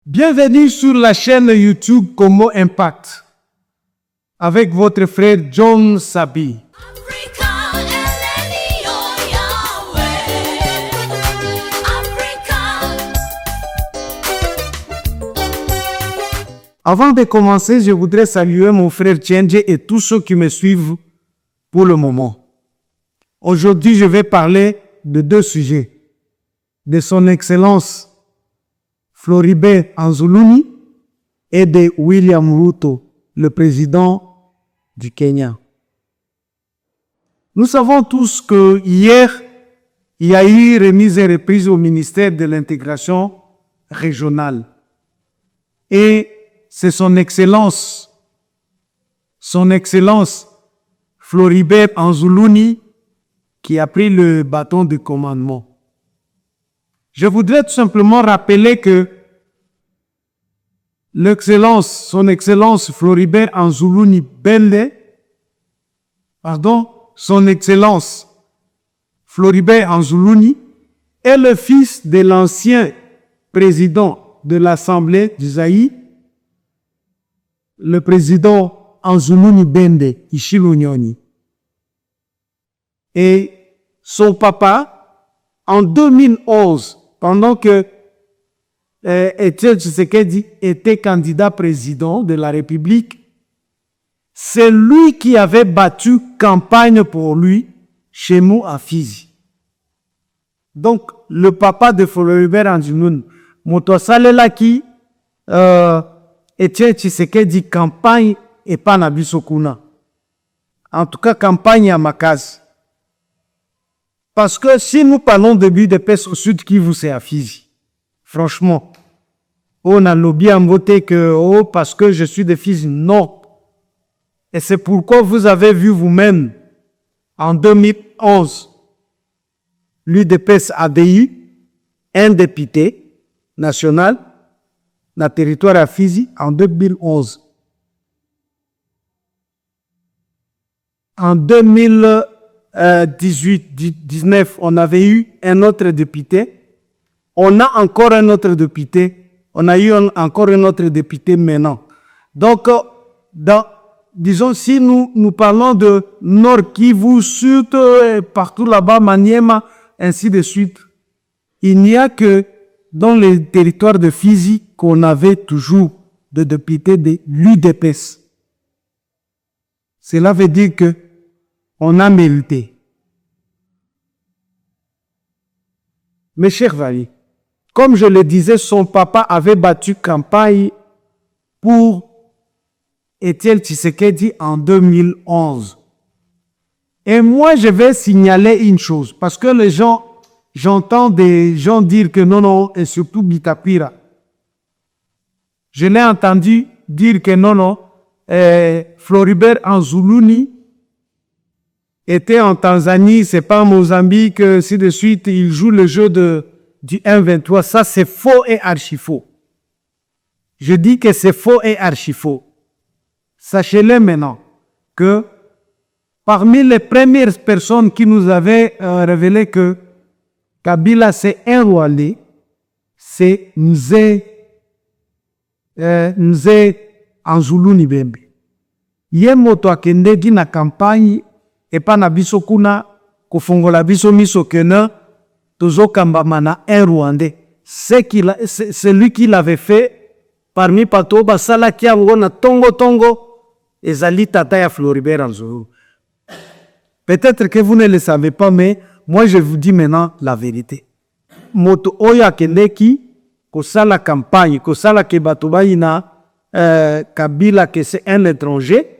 Bienvenue sur la chaîne YouTube Congo Impact avec votre frère John Sabi. Avant de commencer, je voudrais saluer mon frère Tchenje et tous ceux qui me suivent pour le moment. Aujourd'hui, je vais parler de deux sujets. De son Excellence Floribert Anzuluni et de William Ruto, le président du Kenya. Nous savons tous que hier, il y a eu remise et reprise au ministère de l'intégration régionale. Et c'est son Excellence Floribert Anzuluni qui a pris le bâton de commandement. Je voudrais tout simplement rappeler que son Excellence Floribert Anzuluni Bende, son Excellence Floribert Anzuluni est le fils de l'ancien président de l'Assemblée du Zaïre, le président Anzuluni Bende Ishilunyoni. Et son papa, en 2011, pendant que Etienne Tshisekedi était candidat président de la République, c'est lui qui avait battu campagne pour lui chez nous à Fizi. Donc, le papa de Floribert Anzuluni, Motosalela qui Etienne Tshisekedi campagne et pas na bisokuna. En tout cas, campagne à Makaz. Parce que si nous parlons de l'UDPS au sud Kivu, c'est à Fizi. Franchement, on a lobby en voté que, parce que je suis de Fizi. Non. Et c'est pourquoi vous avez vu vous-même, en 2011, l'UDPS a eu un député national dans le territoire à Fizi en 2011. En 2018-19, on avait eu un autre député. On a encore un autre député. On a eu encore un autre député maintenant. Donc, disons, si nous parlons de Nord Kivu, Sud, partout là-bas, Maniema, ainsi de suite, il n'y a que dans les territoires de Fizi qu'on avait toujours des députés de l'UDPS. Cela veut dire que on a mérité. Mes chers valets, comme je le disais, son papa avait battu campagne pour Etienne Tshisekedi en 2011. Et moi, je vais signaler une chose, parce que les gens, j'entends des gens dire que non, et surtout Bitapira. Je l'ai entendu dire que non, Floribert Anzuluni était en Tanzanie, c'est pas en Mozambique, ainsi de suite, il joue le jeu du 1-23. Ça, c'est faux et archi-faux. Je dis que c'est faux et archi-faux. Sachez-le maintenant que parmi les premières personnes qui nous avaient révélé que Kabila c'est un Rwandais, c'est Mzee Anzuluni Bembe. Ye moto akendeki na campagne epa na biso kuna kofongola biso miso kena tozokambama na un Rwandais. C'est lui qui l'avait fait parmi pato basala ki yango na tongo ezali tata ya Floribert Anzuluni. Peut-être que vous ne le savez pas, mais moi je vous dis maintenant la vérité. Moto oyo akendeki kosala campagne, kosala ke bato baina Kabila que c'est un étranger,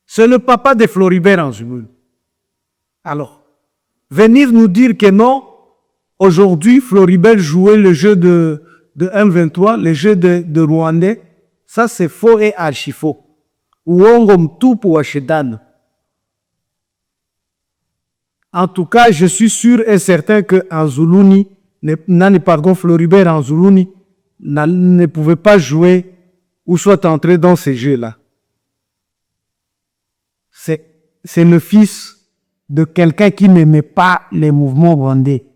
c'est le papa de Floribert Anzuluni. Alors, venir nous dire que non, aujourd'hui, Floribert jouait le jeu de 1-23, le jeu de Rwandais, ça c'est faux et archi-faux. Uongo mtupu wa shetani. En tout cas, je suis sûr et certain que Floribert Anzuluni ne pouvait pas jouer ou soit entrer dans ces jeux-là. C'est le fils de quelqu'un qui n'aimait pas les mouvements rwandais.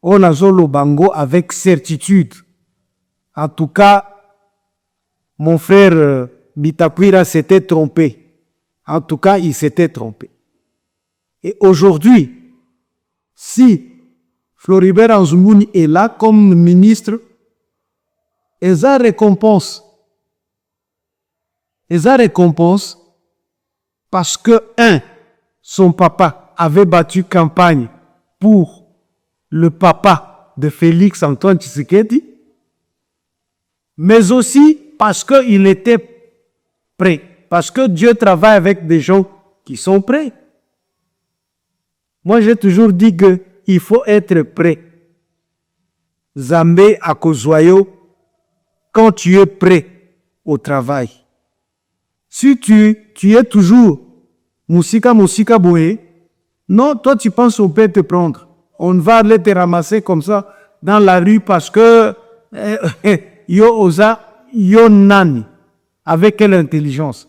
on a le bango avec certitude. En tout cas, mon frère Bitakwira s'était trompé. En tout cas, il s'était trompé. Et aujourd'hui, si Floribert Anzuluni est là comme ministre, ils ont récompense. Ils ont récompense parce que, son papa avait battu campagne pour le papa de Félix Antoine Tshisekedi, mais aussi parce qu'il était prêt. Parce que Dieu travaille avec des gens qui sont prêts. Moi, j'ai toujours dit qu'il faut être prêt. Zambé à Kozwayo, quand tu es prêt au travail. Si tu es toujours Moussika Boué, non, toi tu penses qu'on peut te prendre. On va aller te ramasser comme ça dans la rue parce que yo nani. Avec quelle intelligence?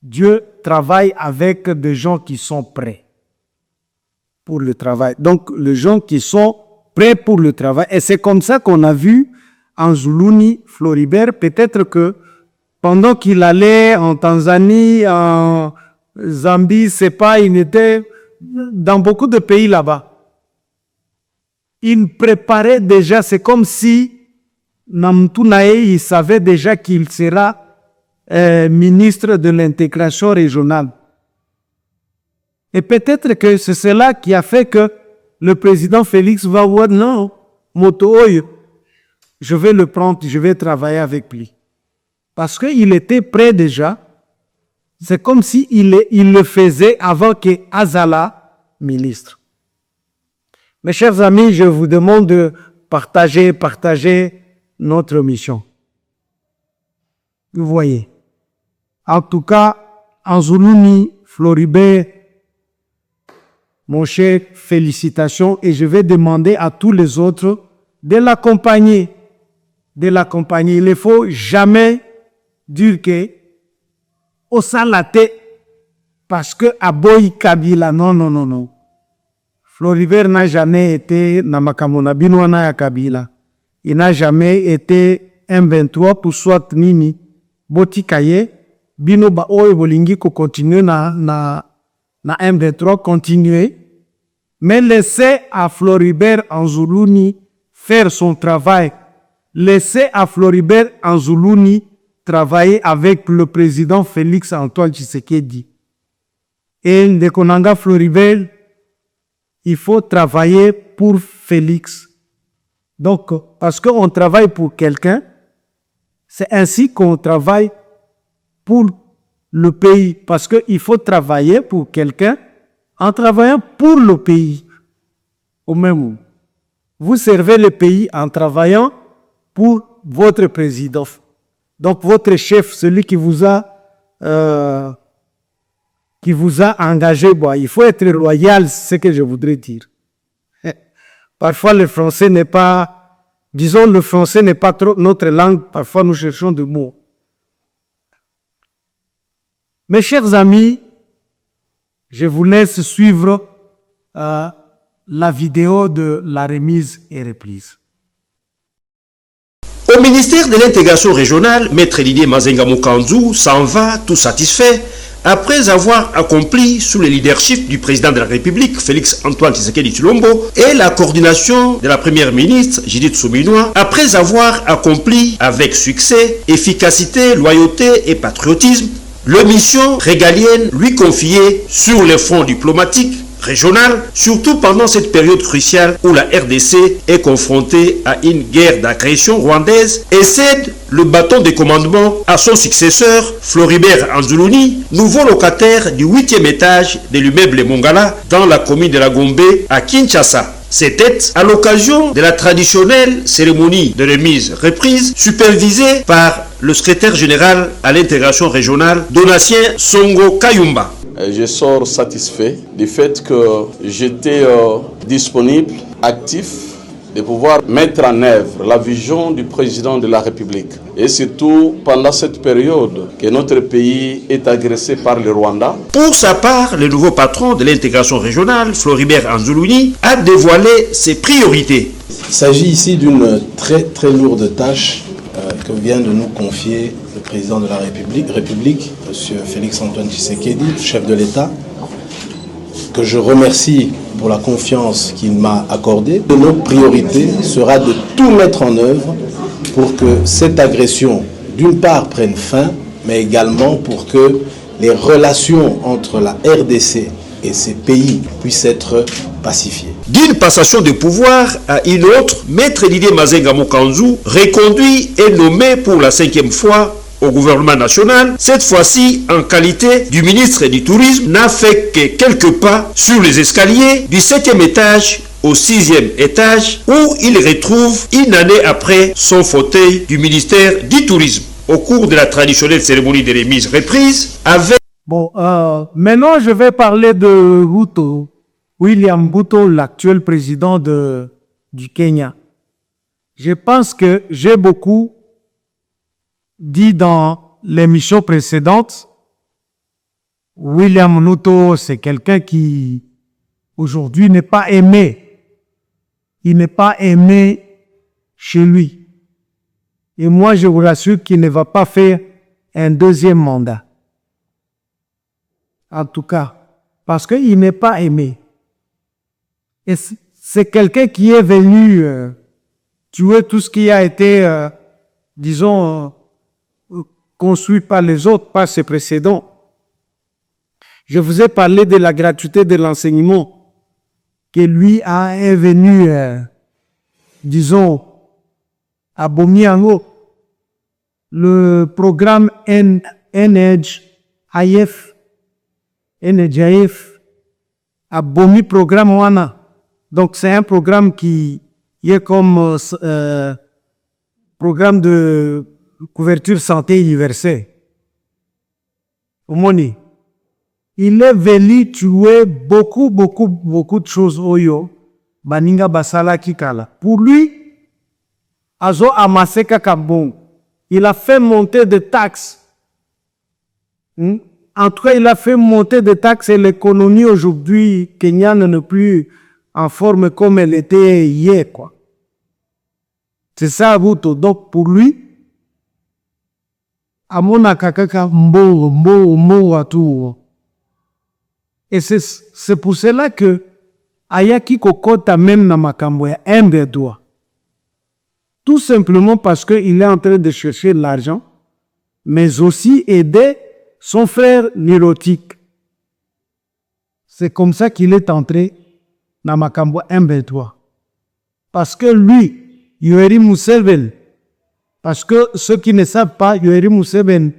Dieu travaille avec des gens qui sont prêts pour le travail. Donc, les gens qui sont prêts pour le travail. Et c'est comme ça qu'on a vu Anzuluni Floribert. Peut-être que pendant qu'il allait en Tanzanie, en Zambie, c'est pas, il était dans beaucoup de pays là-bas. Il préparait déjà, c'est comme si Namtunae, il savait déjà qu'il sera ministre de l'intégration régionale. Et peut-être que c'est cela qui a fait que le président Félix va voir, non, Motoy, je vais le prendre, je vais travailler avec lui. Parce qu'il était prêt déjà. C'est comme si il le faisait avant que Azala ministre. Mes chers amis, je vous demande de partager notre mission. Vous voyez. En tout cas, Anzuluni Floribert, mon cher, félicitations, et je vais demander à tous les autres de l'accompagner. Il ne faut jamais dire que au salate parce que Aboy Kabila, non. Floribert n'a jamais été Namakamona Binwana ya Kabila. Il n'a jamais été M23 pour soit nini Botikaye Bino ba oyo bolingi ko continuer na M23 continuer, mais laissez à Floribert Anzuluni faire son travail. Laissez à Floribert Anzuluni travailler avec le président Félix Antoine Tshisekedi. Et de Konanga Floribert, il faut travailler pour Félix. Donc, parce qu'on travaille pour quelqu'un, c'est ainsi qu'on travaille pour le pays. Parce qu'il faut travailler pour quelqu'un en travaillant pour le pays. Au même moment, vous servez le pays en travaillant pour votre président. Donc, votre chef, celui qui vous a engagé, bon, il faut être loyal, c'est ce que je voudrais dire. Parfois, le français n'est pas, disons, le français n'est pas trop notre langue. Parfois, nous cherchons des mots. Mes chers amis, je vous laisse suivre la vidéo de la remise et reprise. Au ministère de l'intégration régionale, Maître Didier Mazenga Moukandou s'en va tout satisfait après avoir accompli sous le leadership du président de la République, Félix Antoine Tshisekedi Tshilombo, et la coordination de la première ministre, Judith Suminwa, après avoir accompli avec succès, efficacité, loyauté et patriotisme, leur mission régalienne lui confiée sur les fronts diplomatiques, régional, surtout pendant cette période cruciale où la RDC est confrontée à une guerre d'agression rwandaise et cède le bâton de commandement à son successeur, Floribert Anzuluni, nouveau locataire du 8e étage de l'immeuble Mongala dans la commune de la Gombe à Kinshasa. C'était à l'occasion de la traditionnelle cérémonie de remise-reprise supervisée par le secrétaire général à l'intégration régionale, Donatien Songo Kayumba. Je sors satisfait du fait que j'étais disponible, actif de pouvoir mettre en œuvre la vision du président de la République. Et surtout pendant cette période que notre pays est agressé par le Rwanda. Pour sa part, le nouveau patron de l'intégration régionale, Floribert Anzoulouni, a dévoilé ses priorités. Il s'agit ici d'une très lourde tâche que vient de nous confier le président de la République, M. Félix-Antoine Tshisekedi, chef de l'État, que je remercie pour la confiance qu'il m'a accordée. Notre priorité sera de tout mettre en œuvre pour que cette agression, d'une part, prenne fin, mais également pour que les relations entre la RDC et ces pays puissent être pacifiées. D'une passation de pouvoir à une autre, Maître Didier Mazenga Mokanzu, reconduit et nommé pour la 5e fois au gouvernement national, cette fois-ci en qualité du ministre du Tourisme, n'a fait que quelques pas sur les escaliers du 7e étage au 6e étage où il retrouve une année après son fauteuil du ministère du Tourisme. Au cours de la traditionnelle cérémonie de remise reprise avec... Bon, maintenant je vais parler de Ruto, William Ruto, l'actuel président du Kenya. Je pense que j'ai beaucoup dit dans l'émission précédente. William Ruto, c'est quelqu'un qui aujourd'hui n'est pas aimé. Il n'est pas aimé chez lui. Et moi, je vous rassure qu'il ne va pas faire un deuxième mandat. En tout cas, parce qu'il n'est pas aimé. Et c'est quelqu'un qui est venu tuer tout ce qui a été, disons, construit par les autres, par ses précédents. Je vous ai parlé de la gratuité de l'enseignement que lui est venu, disons, à Bomiango. Le programme NHIF, a Bomi programme Wana. Donc c'est un programme qui est comme programme de couverture santé universelle. Omoni. Il est venu tuer beaucoup de choses oyo. Baninga basala kikala. Pour lui, azo amassé kakabong. Il a fait monter des taxes. En tout cas, il a fait monter des taxes et l'économie aujourd'hui kenyane n'est plus en forme comme elle était hier, quoi. C'est ça, Ruto. Donc, pour lui, amona kakaka mbo atu. Et c'est pour cela que ayaki kokota même na makambo ya M2. Tout simplement parce qu'il est en train de chercher l'argent, mais aussi aider son frère Nirotique. C'est comme ça qu'il est entré dans makambo M23. Parce que lui, Yoweri Museveni, parce que ceux qui ne savent pas, Yoweri Museveni,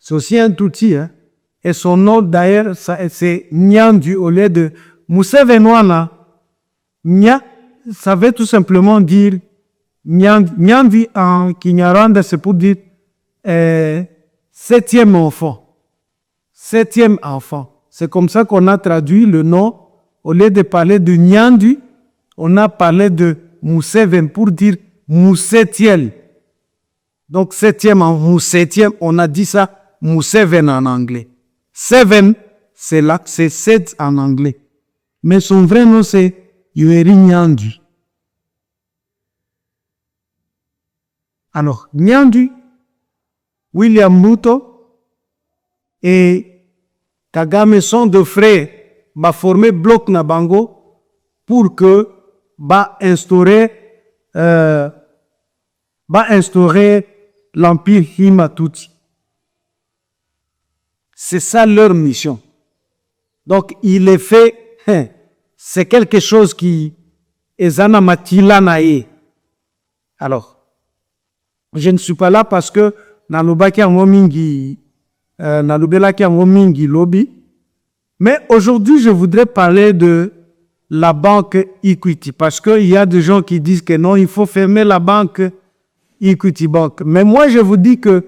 c'est aussi un Tutsi, hein. Et son nom d'ailleurs, c'est Nyandu au lieu de Museveni. Nya, ça veut tout simplement dire Nyandu en Kinyarwanda, c'est pour dire 7e enfant. 7e enfant. C'est comme ça qu'on a traduit le nom. Au lieu de parler de Nyandu, on a parlé de Museveni pour dire Moussetiel. Donc 7e en Moussetiel, on a dit ça Museveni en anglais. 7, c'est là, c'est 7 en anglais. Mais son vrai nom, c'est Yoweri Nyandu. Alors, Nyandu, William Ruto et Kagame sont deux frères, va former bloc na bango pour que va instaurer l'empire Hima-Tutsi. C'est ça leur mission. Donc, il est fait, c'est quelque chose qui est matila. Alors, je ne suis pas là parce que nalobaki yango mingi lobby. Mais aujourd'hui, je voudrais parler de la banque Equity parce qu'il y a des gens qui disent que non, il faut fermer la banque Equity Bank. Mais moi, je vous dis que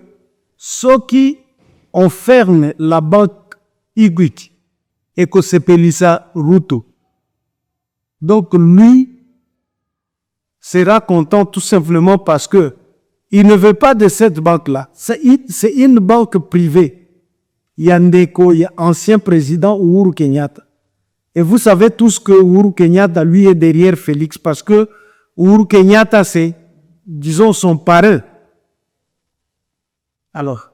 ceux qui on ferme la banque Equity et que c'est Pelissa Ruto. Donc lui, sera content tout simplement parce que il ne veut pas de cette banque-là. C'est une banque privée. Yandeko, il y a ancien président Uhuru Kenyatta. Et vous savez tous que Uhuru Kenyatta, lui, est derrière Félix parce que Uhuru Kenyatta, c'est, disons, son parrain. Alors,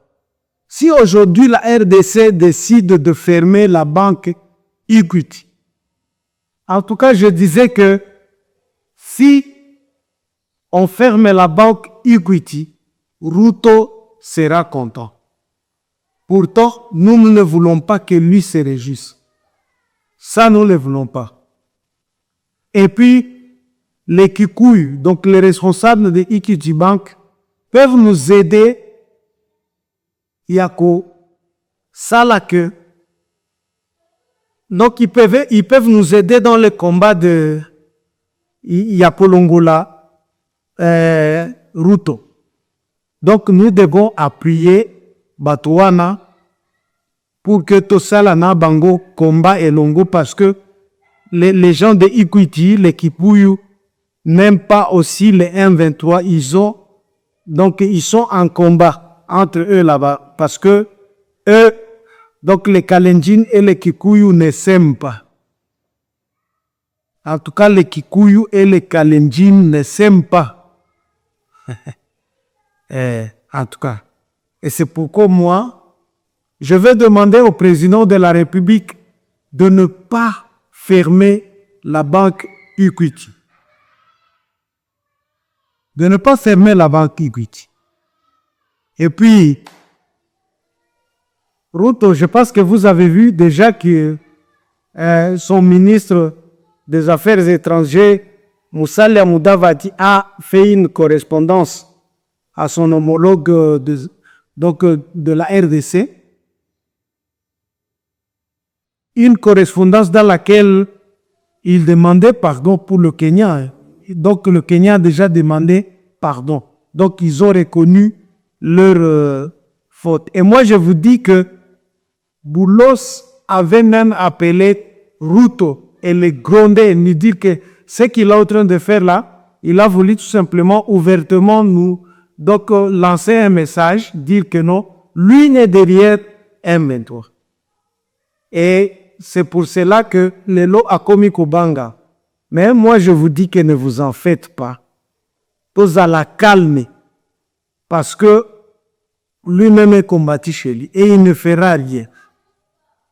si aujourd'hui la RDC décide de fermer la banque Equity, en tout cas, je disais que si on ferme la banque Equity, Ruto sera content. Pourtant, nous ne voulons pas que lui se réjouisse. Ça, nous ne le voulons pas. Et puis, les Kikuyu, donc les responsables de Equity Bank, peuvent nous aider. Yako, Salake. Donc, ils peuvent nous aider dans le combat de Yapolongola, Ruto. Donc, nous devons appuyer Batouana pour que Tosalana Bango combat et Longo parce que les gens de Equity, les Kipuyu, n'aiment pas aussi les M23. Ils sont en combat entre eux là-bas parce que eux, donc les Kalenjin et les Kikuyu ne s'aiment pas. En tout cas, les Kikuyu et les Kalenjin ne s'aiment pas. En tout cas. Et c'est pourquoi moi, je vais demander au président de la République de ne pas fermer la banque Equity. De ne pas fermer la banque Equity. Et puis, Ruto, je pense que vous avez vu déjà que son ministre des Affaires étrangères, Musalia Mudavadi, a fait une correspondance à son homologue de la RDC. Une correspondance dans laquelle il demandait pardon pour le Kenya. Donc le Kenya a déjà demandé pardon. Donc ils ont reconnu leur faute. Et moi je vous dis que Boulos avait même appelé Ruto et le gronder et nous dire que ce qu'il est en train de faire là, il a voulu tout simplement ouvertement nous lancer un message, dire que non, lui n'est derrière M23. Et c'est pour cela que le lot a commis Kobanga. Mais moi je vous dis que ne vous en faites pas. Tous à la calmer. Parce que lui-même est combattu chez lui et il ne fera rien.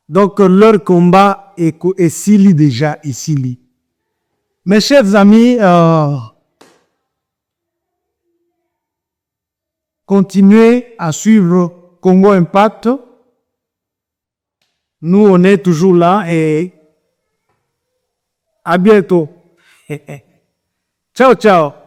Donc leur combat est sili déjà ici. Mes chers amis, continuez à suivre Congo Impact. Nous, on est toujours là et à bientôt. Ciao, ciao.